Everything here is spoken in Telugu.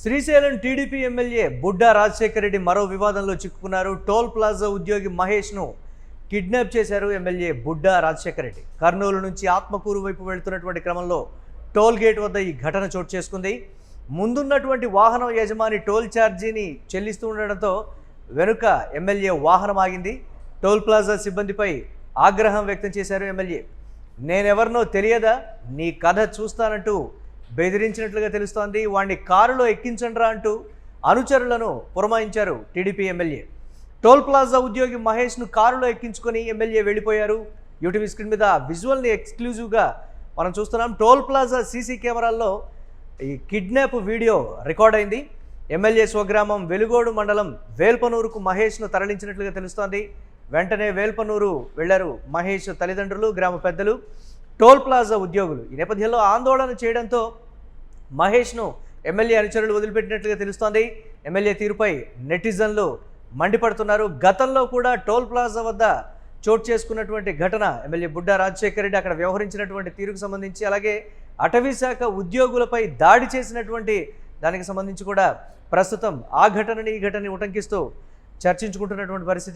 శ్రీశైలం టీడీపీ ఎమ్మెల్యే బుడ్డా రాజశేఖర రెడ్డి మరో వివాదంలో చిక్కుకున్నారు. టోల్ ప్లాజా ఉద్యోగి మహేష్ను కిడ్నాప్ చేశారు ఎమ్మెల్యే బుడ్డా రాజశేఖర రెడ్డి. కర్నూలు నుంచి ఆత్మకూరు వైపు వెళ్తున్నటువంటి క్రమంలో టోల్ గేట్ వద్ద ఈ ఘటన చోటు చేసుకుంది. ముందున్నటువంటి వాహనం యజమాని టోల్ ఛార్జీని చెల్లిస్తూ ఉండడంతో వెనుక ఎమ్మెల్యే వాహనం ఆగింది. టోల్ ప్లాజా సిబ్బందిపై ఆగ్రహం వ్యక్తం చేశారు ఎమ్మెల్యే. నేనెవరినో తెలియదా, నీ కథ చూస్తానంటూ బెదిరించినట్లుగా తెలుస్తోంది. వాడిని కారులో ఎక్కించండ్రా అంటూ అనుచరులను పురమాయించారు టీడీపీ ఎమ్మెల్యే. టోల్ ప్లాజా ఉద్యోగి మహేష్ను కారులో ఎక్కించుకొని ఎమ్మెల్యే వెళ్ళిపోయారు. యూటీవీ స్క్రీన్ మీద విజువల్ని ఎక్స్క్లూజివ్గా మనం చూస్తున్నాం. టోల్ ప్లాజా సీసీ కెమెరాల్లో ఈ కిడ్నాప్ వీడియో రికార్డ్ అయింది. ఎమ్మెల్యే స్వగ్రామం వెలుగోడు మండలం వేల్పనూరుకు మహేష్ను తరలించినట్లుగా తెలుస్తోంది. వెంటనే వేల్పనూరు వెళ్లారు మహేష్ తల్లిదండ్రులు, గ్రామ పెద్దలు, టోల్ ప్లాజా ఉద్యోగులు. ఈ నేపథ్యంలో ఆందోళన చేయడంతో మహేష్ను ఎమ్మెల్యే అనుచరులు వదిలిపెట్టినట్లుగా తెలుస్తోంది. ఎమ్మెల్యే తీరుపై నెటిజన్లు మండిపడుతున్నారు. గతంలో కూడా టోల్ ప్లాజా వద్ద చోటు చేసుకున్నటువంటి ఘటన ఎమ్మెల్యే బుడ్డా రాజశేఖర రెడ్డి అక్కడ వ్యవహరించినటువంటి తీరుకు సంబంధించి, అలాగే అటవీ శాఖ ఉద్యోగులపై దాడి చేసినటువంటి దానికి సంబంధించి కూడా ప్రస్తుతం ఆ ఘటనని ఈ ఘటనని ఉటంకిస్తూ చర్చించుకుంటున్నటువంటి పరిస్థితి.